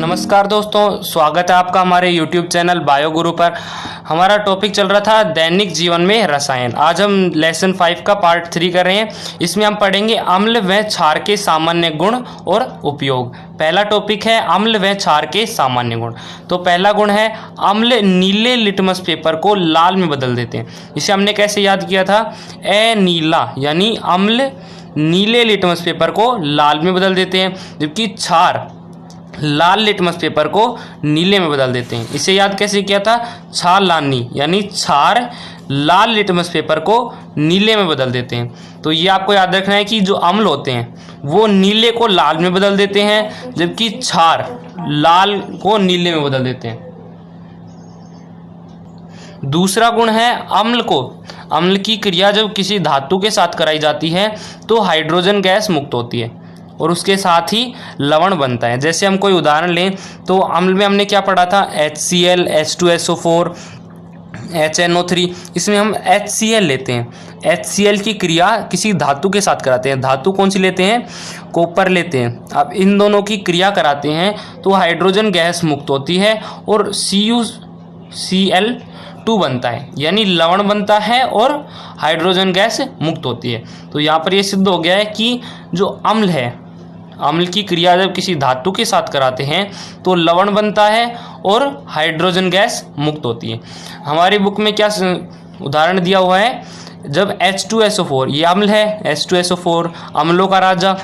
नमस्कार दोस्तों, स्वागत है आपका हमारे YouTube चैनल बायो गुरु पर। हमारा टॉपिक चल रहा था दैनिक जीवन में रसायन। आज हम लेसन 5 का पार्ट 3 कर रहे हैं। इसमें हम पढ़ेंगे अम्ल व क्षार के सामान्य गुण और उपयोग। पहला टॉपिक है अम्ल व क्षार के सामान्य गुण। तो पहला गुण है अम्ल नीले लिटमस पेपर को लाल में बदल देते हैं। इसे हमने कैसे याद किया था? नीला यानी अम्ल नीले लिटमस पेपर को लाल में बदल देते हैं, जबकि क्षार लाल लिटमस पेपर को नीले में बदल देते हैं। इसे याद कैसे किया था? क्षारलानी यानी क्षार लाल लिटमस पेपर को नीले में बदल देते हैं। तो ये आपको याद रखना है कि जो अम्ल होते हैं वो नीले को लाल में बदल देते हैं, जबकि क्षार लाल को नीले में बदल देते हैं। दूसरा गुण है अम्ल की क्रिया जब किसी धातु के साथ कराई जाती है तो हाइड्रोजन गैस मुक्त होती है और उसके साथ ही लवण बनता है। जैसे हम कोई उदाहरण लें तो अम्ल में हमने क्या पढ़ा था? HCl, H2SO4, HNO3। इसमें हम HCl लेते हैं। HCl की क्रिया किसी धातु के साथ कराते हैं। धातु कौन सी लेते हैं? कॉपर लेते हैं। अब इन दोनों की क्रिया कराते हैं तो हाइड्रोजन गैस मुक्त होती है और CuCl2 बनता है, यानी लवण बनता है और हाइड्रोजन गैस मुक्त होती है। तो यहाँ पर यह सिद्ध हो गया है कि जो अम्ल है, अम्ल की क्रिया जब किसी धातु के साथ कराते हैं तो लवण बनता है और हाइड्रोजन गैस मुक्त होती है। हमारी बुक में क्या उदाहरण दिया हुआ है? जब H2SO4, ये अम्ल है, H2SO4 अम्लों का राजा।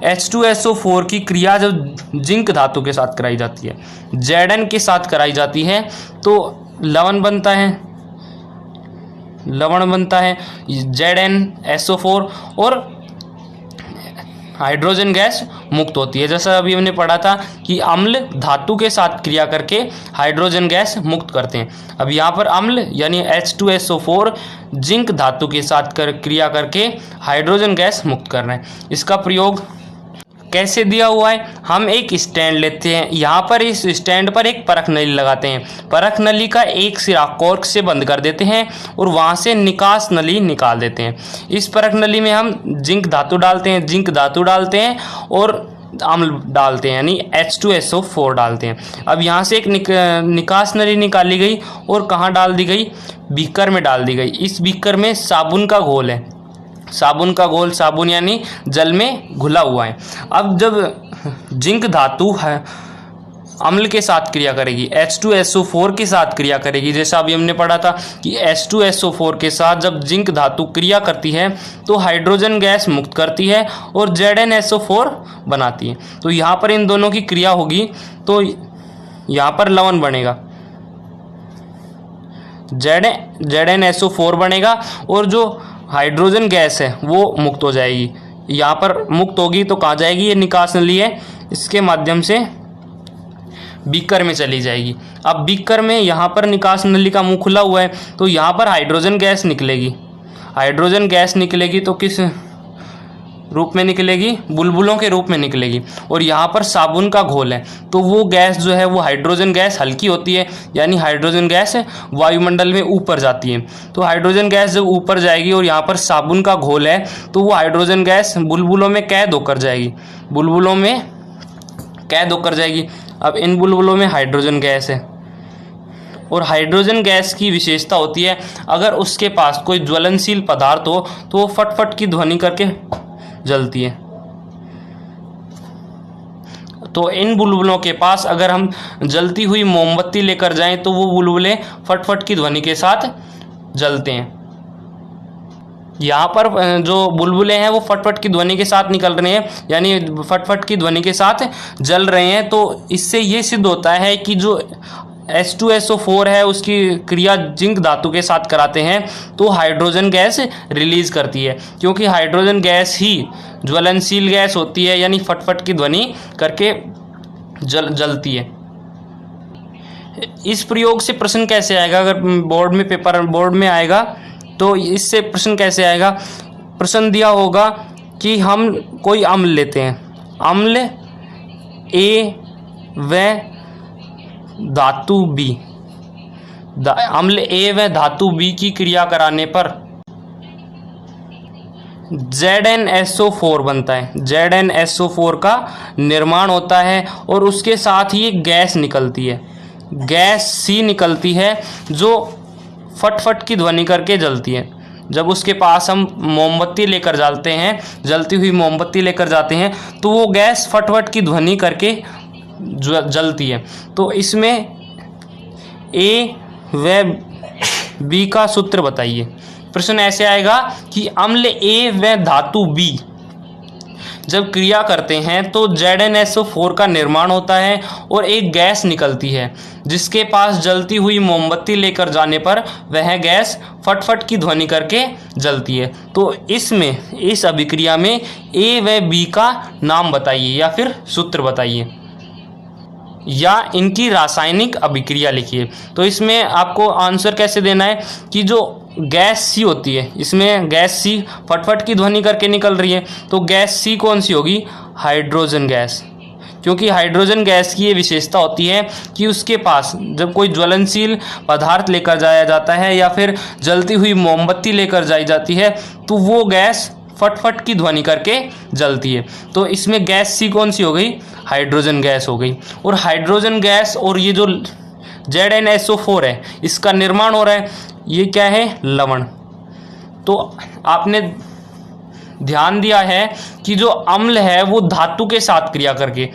H2SO4 की क्रिया जब जिंक धातु के साथ कराई जाती है, Zn के साथ कराई जाती है तो लवण बनता है ZnSO4 और हाइड्रोजन गैस मुक्त होती है। जैसा अभी हमने पढ़ा था कि अम्ल धातु के साथ क्रिया करके हाइड्रोजन गैस मुक्त करते हैं। अब यहाँ पर अम्ल यानी H2SO4 जिंक धातु के साथ क्रिया करके हाइड्रोजन गैस मुक्त कर रहे हैं। इसका प्रयोग कैसे दिया हुआ है? हम एक स्टैंड लेते हैं, यहाँ पर इस स्टैंड पर एक परख नली लगाते हैं। परख नली का एक सिरा कॉर्क से बंद कर देते हैं और वहाँ से निकास नली निकाल देते हैं। इस परख नली में हम जिंक धातु डालते हैं और अम्ल डालते हैं, यानी H2SO4 डालते हैं। अब यहाँ से एक निकास नली निकाली गई और कहाँ डाल दी गई? बीकर में डाल दी गई। इस बीकर में साबुन का घोल है। साबुन यानी जल में घुला हुआ है। अब जब जिंक धातु है अम्ल के साथ क्रिया करेगी, H2SO4 के साथ क्रिया करेगी, जैसा अभी हमने पढ़ा था कि H2SO4 के साथ जब जिंक धातु क्रिया करती है तो हाइड्रोजन गैस मुक्त करती है और ZnSO4 बनाती है। तो यहाँ पर इन दोनों की क्रिया होगी तो यहाँ पर लवण बनेगा, ZnSO4 बनेगा और जो हाइड्रोजन गैस है वो मुक्त हो जाएगी। यहाँ पर मुक्त होगी तो कहाँ जाएगी? ये निकास नली है, इसके माध्यम से बीकर में चली जाएगी। अब बीकर में यहाँ पर निकास नली का मुंह खुला हुआ है तो यहाँ पर हाइड्रोजन गैस निकलेगी। तो किस रूप में निकलेगी? बुलबुलों के रूप में निकलेगी। और यहाँ पर साबुन का घोल है तो वो गैस जो है वो हाइड्रोजन गैस हल्की होती है, यानी हाइड्रोजन गैस वायुमंडल में ऊपर जाती है। तो हाइड्रोजन गैस जब ऊपर जाएगी और यहाँ पर साबुन का घोल है तो वो हाइड्रोजन गैस बुलबुलों में कैद होकर जाएगी। अब इन बुलबुलों में हाइड्रोजन गैस है और हाइड्रोजन गैस की विशेषता होती है, अगर उसके पास कोई ज्वलनशील पदार्थ हो तो वो फटफट की ध्वनि करके जलती है। तो इन बुलबुलों के पास अगर हम जलती हुई मोमबत्ती लेकर जाएं तो वो बुलबुले फटफट की ध्वनि के साथ जलते हैं। यहाँ पर जो बुलबुले हैं वो फटफट की ध्वनि के साथ निकल रहे हैं, यानी फटफट की ध्वनि के साथ जल रहे हैं। तो इससे ये सिद्ध होता है कि जो H2SO4 है उसकी क्रिया जिंक धातु के साथ कराते हैं तो हाइड्रोजन गैस रिलीज करती है, क्योंकि हाइड्रोजन गैस ही ज्वलनशील गैस होती है, यानी फटफट की ध्वनि करके जलती है। इस प्रयोग से प्रश्न कैसे आएगा? अगर बोर्ड में आएगा तो इससे प्रश्न कैसे आएगा? प्रश्न दिया होगा कि हम कोई अम्ल लेते हैं, अम्ल A व धातु B, अम्ल A व धातु B की क्रिया कराने पर ZnSO4 बनता है, ZnSO4 का निर्माण होता है और उसके साथ ही एक गैस निकलती है, गैस C निकलती है जो फटफट की ध्वनि करके जलती है। जब उसके पास हम मोमबत्ती लेकर जाते हैं, जलती हुई मोमबत्ती लेकर जाते हैं, तो वो गैस फटफट की ध्वनि करके जलती है। तो इसमें A व B का सूत्र बताइए। प्रश्न ऐसे आएगा कि अम्ल A व धातु B जब क्रिया करते हैं तो ZnSO4 का निर्माण होता है और एक गैस निकलती है जिसके पास जलती हुई मोमबत्ती लेकर जाने पर वह गैस फटफट की ध्वनि करके जलती है। तो इसमें, इस अभिक्रिया में A व B का नाम बताइए या फिर सूत्र बताइए या इनकी रासायनिक अभिक्रिया लिखिए। तो इसमें आपको आंसर कैसे देना है कि जो गैस सी होती है, इसमें गैस सी फटफट की ध्वनि करके निकल रही है, तो गैस सी कौन सी होगी? Hydrogen gas. क्योंकि हाइड्रोजन गैस की ये विशेषता होती है कि उसके पास जब कोई ज्वलनशील पदार्थ लेकर जाया जाता है या फिर जलती हुई मोमबत्ती लेकर जाई जाती है तो वो गैस फटफट की ध्वनि करके जलती है। तो इसमें गैस सी कौन सी हो गई? हाइड्रोजन गैस हो गई। और हाइड्रोजन गैस और ये जो ZnSO4 है इसका निर्माण हो रहा है, ये क्या है? लवण। तो आपने ध्यान दिया है कि जो अम्ल है वो धातु के साथ क्रिया करके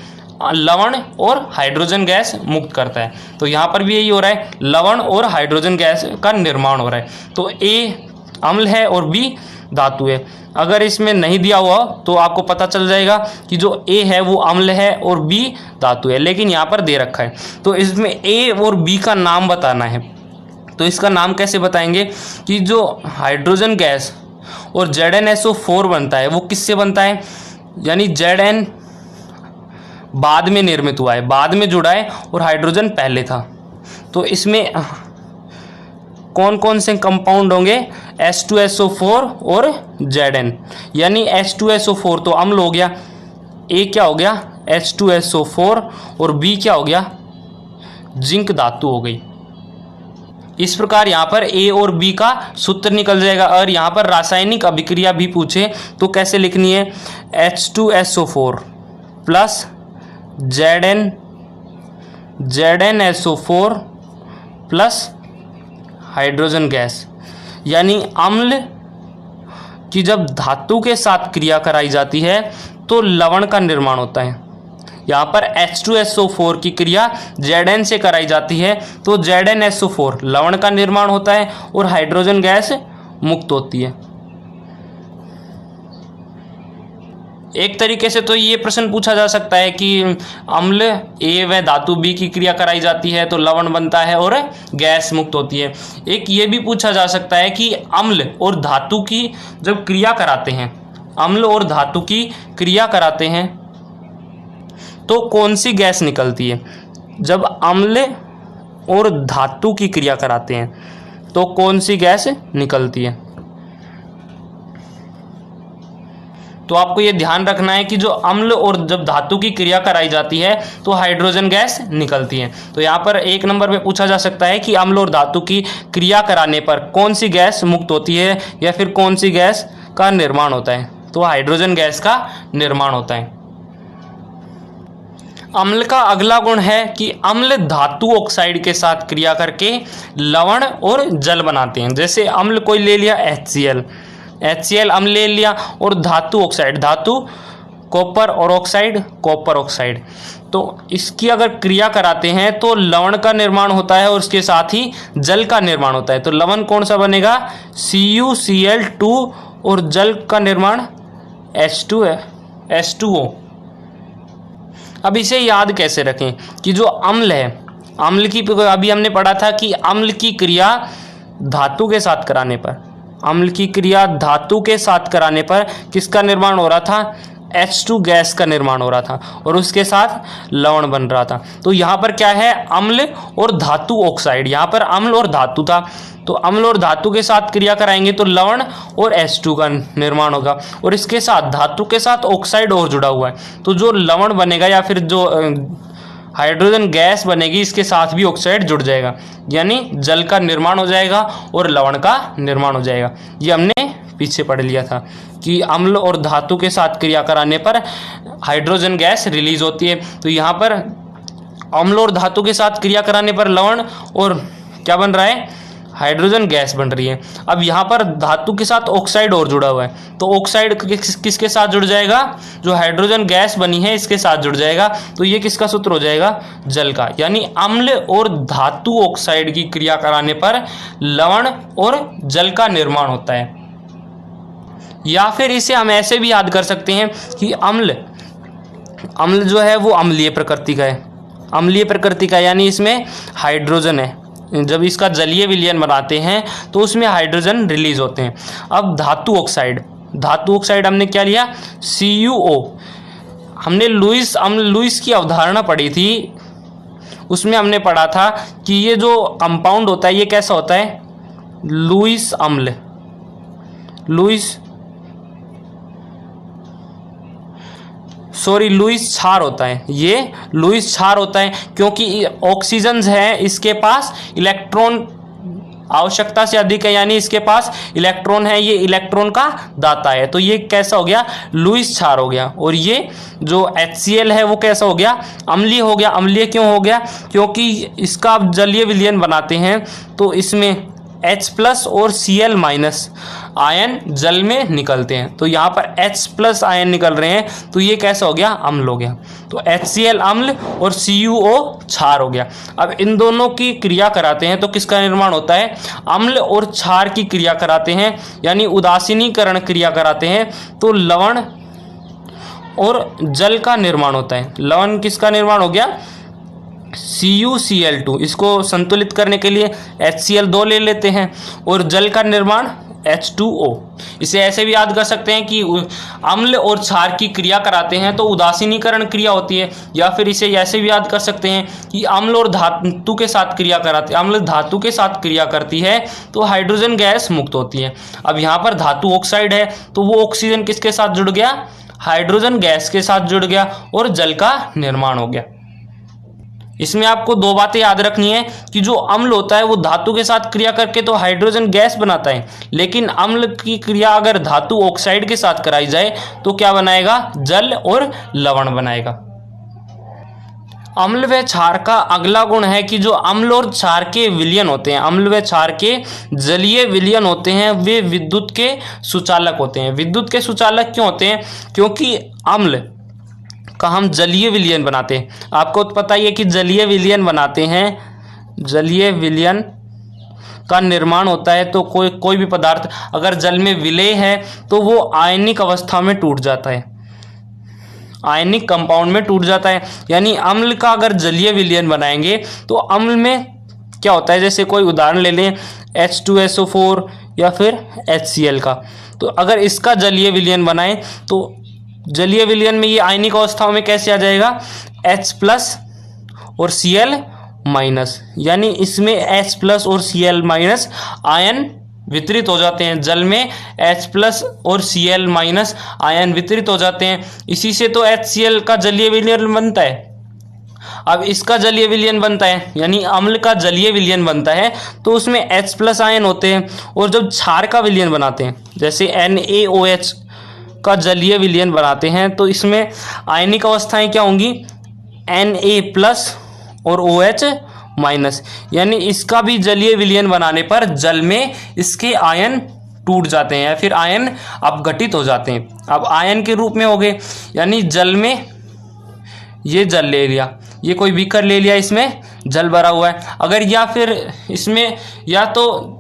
लवण और हाइड्रोजन गैस मुक्त करता है। तो यहाँ पर भी यही हो रहा है, लवण और हाइड्रोजन गैस का निर्माण हो रहा है। तो A अम्ल है और B धातु है। अगर इसमें नहीं दिया हुआ तो आपको पता चल जाएगा कि जो A है वो अम्ल है और B धातु है, लेकिन यहाँ पर दे रखा है। तो इसमें A और B का नाम बताना है। तो इसका नाम कैसे बताएंगे कि जो हाइड्रोजन गैस और ZnSO4 बनता है वो किससे बनता है? यानी Zn बाद में निर्मित हुआ है, बाद में जुड़ा है और हाइड्रोजन पहले था। तो इसमें कौन कौन से कंपाउंड होंगे? H2SO4 और Zn। यानी H2SO4 तो अम्ल हो गया, A क्या हो गया? H2SO4 और B क्या हो गया? जिंक धातु हो गई। इस प्रकार यहाँ पर A और B का सूत्र निकल जाएगा। और यहाँ पर रासायनिक अभिक्रिया भी पूछे तो कैसे लिखनी है? H2SO4 plus ZnSO4 plus hydrogen gas. यानी अम्ल की जब धातु के साथ क्रिया कराई जाती है तो लवण का निर्माण होता है। यहाँ पर H2SO4 की क्रिया Zn से कराई जाती है तो ZnSO4 लवण का निर्माण होता है और हाइड्रोजन गैस मुक्त होती है। एक तरीके से तो ये प्रश्न पूछा जा सकता है कि अम्ल A व धातु B की क्रिया कराई जाती है तो लवण बनता है और गैस मुक्त होती है। एक ये भी पूछा जा सकता है कि अम्ल और धातु की जब क्रिया कराते हैं, अम्ल और धातु की क्रिया कराते हैं तो कौन सी गैस निकलती है? जब अम्ल और धातु की क्रिया कराते हैं तो कौन सी गैस निकलती है? तो आपको ये ध्यान रखना है कि जो अम्ल और जब धातु की क्रिया कराई जाती है तो हाइड्रोजन गैस निकलती है। तो यहाँ पर एक नंबर पे पूछा जा सकता है कि अम्ल और धातु की क्रिया कराने पर कौन सी गैस मुक्त होती है या फिर कौन सी गैस का निर्माण होता है? तो हाइड्रोजन गैस का निर्माण होता है। अम्ल का अगला गुण है कि अम्ल धातु ऑक्साइड के साथ क्रिया करके लवण और जल बनाते हैं। जैसे अम्ल कोई ले लिया HCl अम्ल ले लिया और धातु ऑक्साइड, धातु कॉपर और ऑक्साइड कॉपर ऑक्साइड, तो इसकी अगर क्रिया कराते हैं तो लवण का निर्माण होता है और उसके साथ ही जल का निर्माण होता है। तो लवण कौन सा बनेगा? CuCl2 और जल का निर्माण H2O। अब इसे याद कैसे रखें कि जो अम्ल है, अम्ल की अभी हमने पढ़ा था कि अम्ल की क्रिया धातु के साथ कराने पर, अम्ल की क्रिया धातु के साथ कराने पर किसका निर्माण हो रहा था? H2 गैस का निर्माण हो रहा था और उसके साथ लवण बन रहा था। तो यहाँ पर क्या है? अम्ल और धातु ऑक्साइड। यहाँ पर अम्ल और धातु था तो अम्ल और धातु के साथ क्रिया कराएंगे तो लवण और H2 का निर्माण होगा और इसके साथ धातु के साथ ऑक्साइड और जुड़ा हुआ है। तो जो लवण बनेगा या फिर जो हाइड्रोजन गैस बनेगी इसके साथ भी ऑक्साइड जुड़ जाएगा, यानी जल का निर्माण हो जाएगा और लवण का निर्माण हो जाएगा। ये हमने पीछे पढ़ लिया था कि अम्ल और धातु के साथ क्रिया कराने पर हाइड्रोजन गैस रिलीज होती है। तो यहाँ पर अम्ल और धातु के साथ क्रिया कराने पर लवण और क्या बन रहा है, हाइड्रोजन गैस बन रही है। अब यहाँ पर धातु के साथ ऑक्साइड और जुड़ा हुआ है, तो ऑक्साइड किसके साथ जुड़ जाएगा, जो हाइड्रोजन गैस बनी है इसके साथ जुड़ जाएगा। तो ये किसका सूत्र हो जाएगा, जल का। यानी अम्ल और धातु ऑक्साइड की क्रिया कराने पर लवण और जल का निर्माण होता है। या फिर इसे हम ऐसे भी याद कर सकते हैं कि अम्ल जो है वो अम्लीय प्रकृति का है, अम्लीय प्रकृति का, यानी इसमें हाइड्रोजन है। जब इसका जलीय विलयन बनाते हैं तो उसमें हाइड्रोजन रिलीज होते हैं। अब धातु ऑक्साइड हमने क्या लिया, CuO। हमने लुईस की अवधारणा पढ़ी थी, उसमें हमने पढ़ा था कि ये जो कंपाउंड होता है ये कैसा होता है, लुईस क्षार होता है। ये लुईस क्षार होता है क्योंकि ऑक्सीजन है, इसके पास इलेक्ट्रॉन आवश्यकता से अधिक है, यानी इसके पास इलेक्ट्रॉन है, ये इलेक्ट्रॉन का दाता है। तो ये कैसा हो गया, लुईस क्षार हो गया। और ये जो HCl है वो कैसा हो गया, अम्लीय हो गया। अम्लीय क्यों हो गया, क्योंकि इसका आप जलीय विलयन बनाते हैं तो इसमें H+ और Cl- आयन जल में निकलते हैं। तो यहाँ पर H+ आयन निकल रहे हैं, तो ये कैसा हो गया, अम्ल हो गया। तो HCl अम्ल और CuO क्षार हो गया। अब इन दोनों की क्रिया कराते हैं तो किसका निर्माण होता है, अम्ल और क्षार की क्रिया कराते हैं, यानी उदासीनीकरण क्रिया कराते हैं तो लवण और जल का निर्माण होता है। लवण किसका निर्माण हो गया, CuCl2। इसको संतुलित करने के लिए HCl2 ले लेते हैं और जल का निर्माण H2O। इसे ऐसे भी याद कर सकते हैं कि अम्ल और क्षार की क्रिया कराते हैं तो उदासीनीकरण क्रिया होती है। या फिर इसे ऐसे भी याद कर सकते हैं कि अम्ल और धातु के साथ क्रिया कराते हैं, अम्ल धातु के साथ क्रिया करती है तो हाइड्रोजन गैस मुक्त होती है। अब यहाँ पर धातु ऑक्साइड है तो वो ऑक्सीजन किसके साथ जुड़ गया, हाइड्रोजन गैस के साथ जुड़ गया और जल का निर्माण हो गया। इसमें आपको दो बातें याद रखनी है कि जो अम्ल होता है वो धातु के साथ क्रिया करके तो हाइड्रोजन गैस बनाता है, लेकिन अम्ल की क्रिया अगर धातु ऑक्साइड के साथ कराई जाए तो क्या बनाएगा, जल और लवण बनाएगा। अम्ल व क्षार का अगला गुण है कि जो अम्ल और क्षार के विलयन होते हैं, अम्ल व क्षार के जलीय विलयन होते हैं, वे विद्युत के सुचालक होते हैं। विद्युत के सुचालक क्यों होते हैं, क्योंकि अम्ल का हम जलीय विलयन बनाते हैं। आपको तो पता ही है कि जलीय विलयन बनाते हैं, जलीय विलयन का निर्माण होता है तो कोई भी पदार्थ अगर जल में विलय है तो वो आयनिक अवस्था में टूट जाता है, आयनिक कंपाउंड में टूट जाता है। यानी अम्ल का अगर जलीय विलयन बनाएंगे तो अम्ल में क्या होता है, जैसे कोई उदाहरण ले लें H2SO4 या फिर HCl का, तो अगर इसका जलीय विलयन बनाएं तो जलीय विलयन में ये आयनिक अवस्थाओं में कैसे आ जाएगा, H+ और Cl-, यानी इसमें H+ और Cl- आयन वितरित हो जाते हैं। जल में H+ और Cl- आयन वितरित हो जाते हैं, इसी से तो HCl का जलीय विलयन बनता है। अब इसका जलीय विलयन बनता है, यानी अम्ल का जलीय विलयन बनता है तो उसमें H+ आयन होते हैं। और जब क्षार का विलयन बनाते हैं, जैसे NaOH का जलीय विलयन बनाते हैं तो इसमें आयनिक अवस्थाएं क्या होंगी, Na+ और OH-, यानी इसका भी जलीय विलयन बनाने पर जल में इसके आयन टूट जाते हैं या फिर आयन अपघटित हो जाते हैं। अब आयन के रूप में हो गए, यानी जल में ये जल ले लिया, ये कोई बीकर ले लिया, इसमें जल भरा हुआ है। अगर या फिर इसमें या तो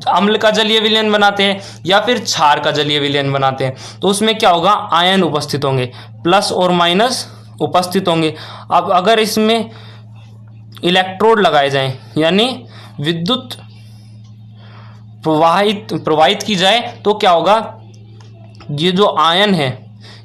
अम्ल का जलीय विलयन बनाते हैं या फिर क्षार का जलीय विलयन बनाते हैं तो उसमें क्या होगा, आयन उपस्थित होंगे, प्लस और माइनस उपस्थित होंगे। अब अगर इसमें इलेक्ट्रोड लगाए जाएं, यानी विद्युत प्रवाहित की जाए तो क्या होगा, ये जो आयन है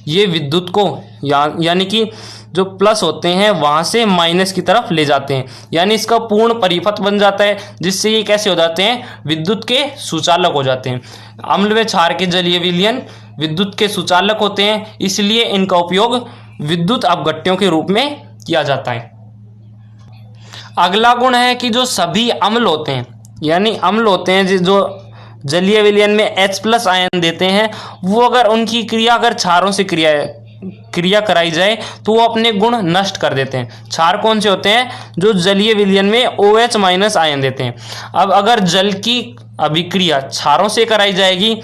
ये विद्युत को यानी कि जो प्लस होते हैं वहां से माइनस की तरफ ले जाते हैं, यानी इसका पूर्ण परिपथ बन जाता है, जिससे ये कैसे हो जाते हैं, विद्युत के सुचालक हो जाते हैं। अम्ल व क्षार के जलीय विलयन विद्युत के सुचालक होते हैं, इसलिए इनका उपयोग विद्युत अपघट्यों के रूप में किया जाता है। अगला गुण है कि जो सभी अम्ल होते हैं, यानी अम्ल होते हैं जो जलीय विलयन में H+ आयन देते हैं, वो अगर उनकी क्रिया अगर क्षारों से क्रिया कराई जाए तो वो अपने गुण नष्ट कर देते हैं। क्षार कौन से होते हैं? जो जलीय विलयन में OH- आयन देते हैं। अब अगर जल की अभिक्रिया क्षारों से कराई जाएगी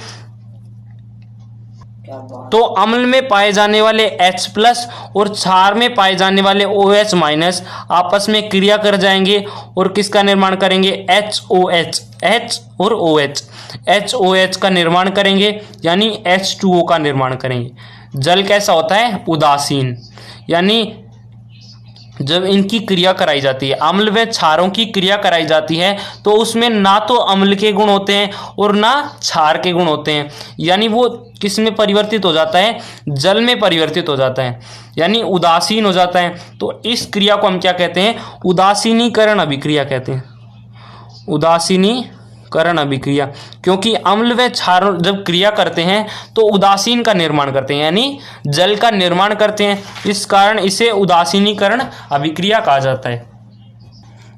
तो अम्ल में पाए जाने वाले H+ और क्षार में पाए जाने वाले OH- आपस में क्रिया कर जाएंगे और किसका निर्माण करेंगे? HOH, H और OH, HOH का निर्माण करेंगे, यानी H2O का निर्माण करेंगे। जल कैसा होता है? उदासीन, यानी जब इनकी क्रिया कराई जाती है, अम्ल व क्षारों की क्रिया कराई जाती है, तो उसमें ना तो अम्ल के गुण होते हैं और ना क्षार के गुण होते हैं, यानी वो किस में परिवर्तित हो जाता है? जल में परिवर्तित हो जाता है, यानी उदासीन हो जाता है। तो इस क्रिया को हम क्या कहते हैं? उदासीनीकरण अभिक्रिया कहते हैं। उदासीनीकरण अभिक्रिया, क्योंकि अम्ल व क्षार जब क्रिया करते हैं तो उदासीन का निर्माण करते हैं, यानी जल का निर्माण करते हैं, इस कारण इसे उदासीनीकरण अभिक्रिया कहा जाता है।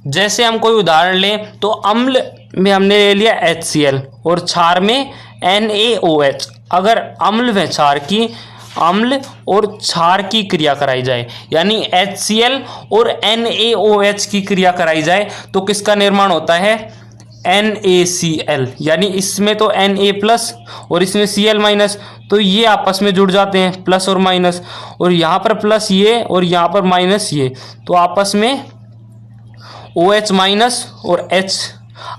जैसे हम कोई उदाहरण लें तो अम्ल में हमने ले लिया HCl और क्षार में NaOH। अगर अम्ल व क्षार की अम्ल और क्षार की क्रिया कराई जाए, यानी HCl और NaOH की क्रिया कराई जाए, तो किसका निर्माण होता है? NaCl, यानी इसमें तो Na+ और इसमें Cl-, तो ये आपस में जुड़ जाते हैं, प्लस और माइनस, और यहाँ पर प्लस ये और यहाँ पर माइनस ये, तो आपस में OH- और H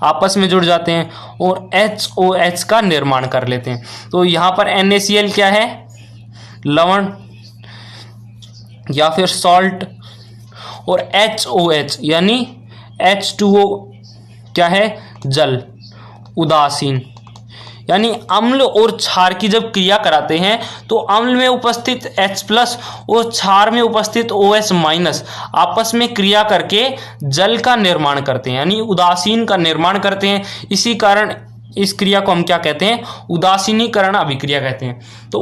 आपस में जुड़ जाते हैं और HOH का निर्माण कर लेते हैं। तो यहाँ पर NaCl क्या है? लवण या फिर सॉल्ट, और HOH यानी H2O क्या है? जल, उदासीन। यानी अम्ल और क्षार की जब क्रिया कराते हैं तो अम्ल में उपस्थित H+ और क्षार में उपस्थित OH- आपस में क्रिया करके जल का निर्माण करते हैं, यानी उदासीन का निर्माण करते हैं। इसी कारण इस क्रिया को हम क्या कहते हैं? उदासीनीकरण अभिक्रिया कहते हैं। तो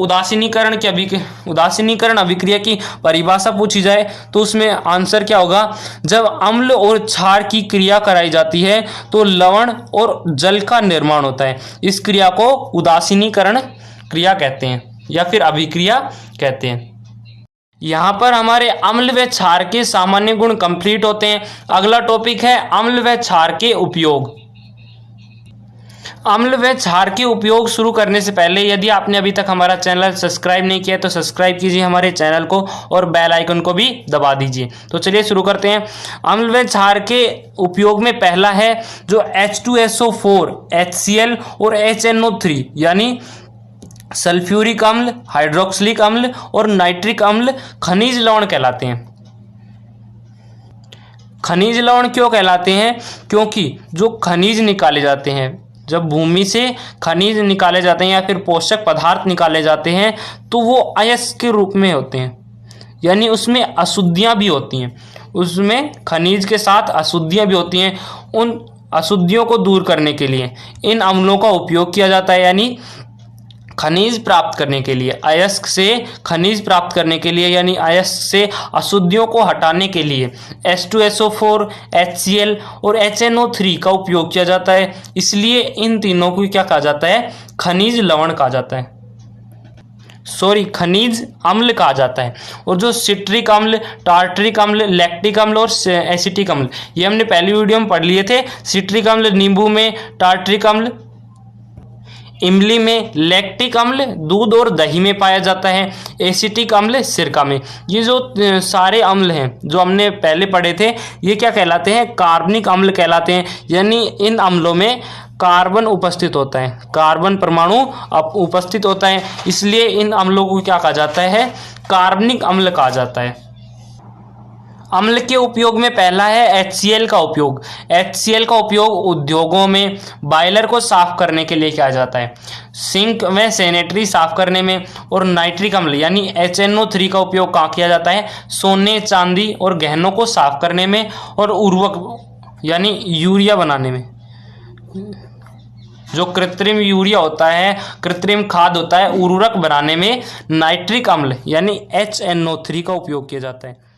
उदासीनीकरण अभिक्रिया की परिभाषा पूछी जाए तो उसमें आंसर क्या होगा? जब अम्ल और क्षार की क्रिया कराई जाती है तो लवण और जल का निर्माण होता है। इस क्रिया को उदासीनीकरण क्रिया कहते हैं या फिर अभिक्रिया कहते हैं। यहाँ पर हमारे अम्ल व क्षार के सामान्य गुण कंप्लीट होते हैं। अगला टॉपिक है अम्ल व क्षार के उपयोग। अम्ल व क्षार के उपयोग शुरू करने से पहले यदि आपने अभी तक हमारा चैनल सब्सक्राइब नहीं किया तो सब्सक्राइब कीजिए हमारे चैनल को और बेल आइकन को भी दबा दीजिए। तो चलिए शुरू करते हैं। अम्ल व क्षार के उपयोग में पहला है जो H2SO4, HCl और HNO3 यानी सल्फ्यूरिक अम्ल, हाइड्रोक्सिलिक अम्ल और नाइट्रिक अम्ल खनिज लवण कहलाते हैं। खनिज लवण क्यों कहलाते हैं? क्योंकि जो खनिज निकाले जाते हैं, जब भूमि से खनिज निकाले जाते हैं या फिर पोषक पदार्थ निकाले जाते हैं तो वो अयस्क के रूप में होते हैं, यानी उसमें अशुद्धियां भी होती हैं, उसमें खनिज के साथ अशुद्धियां भी होती हैं। उन अशुद्धियों को दूर करने के लिए इन अम्लों का उपयोग किया जाता है, यानी खनिज प्राप्त करने के लिए, अयस्क से खनिज प्राप्त करने के लिए, यानी अयस्क से अशुद्धियों को हटाने के लिए H2SO4, HCl और HNO3 का उपयोग किया जाता है। इसलिए इन तीनों को क्या कहा जाता है? खनिज लवण कहा जाता है, खनिज अम्ल कहा जाता है। और जो सिट्रिक अम्ल, टार्टरिक अम्ल, लैक्टिक अम्ल और एसिटिक अम्ल, ये हमने पहली वीडियो में पढ़ लिए थे। सिट्रिक अम्ल नींबू में, टार्टरिक अम्ल इमली में, लैक्टिक अम्ल दूध और दही में पाया जाता है, एसिटिक अम्ल सिरका में। ये जो सारे अम्ल हैं जो हमने पहले पढ़े थे ये क्या कहलाते हैं? कार्बनिक अम्ल कहलाते हैं, यानी इन अम्लों में कार्बन उपस्थित होता है, कार्बन परमाणु उपस्थित होता है, इसलिए इन अम्लों को क्या कहा जाता है? कार्बनिक अम्ल कहा जाता है। अम्ल के उपयोग में पहला है HCl का उपयोग। HCl का उपयोग उद्योगों में बॉयलर को साफ करने के लिए किया जाता है, सिंक व सैनिटरी साफ करने में। और नाइट्रिक अम्ल यानी HNO3 का उपयोग कहाँ किया जाता है? सोने, चांदी और गहनों को साफ करने में और उर्वरक यानी यूरिया बनाने में। जो कृत्रिम यूरिया होता है, कृत्रिम खाद होता है, उर्वरक बनाने में नाइट्रिक अम्ल यानी HNO3 का उपयोग किया जाता है।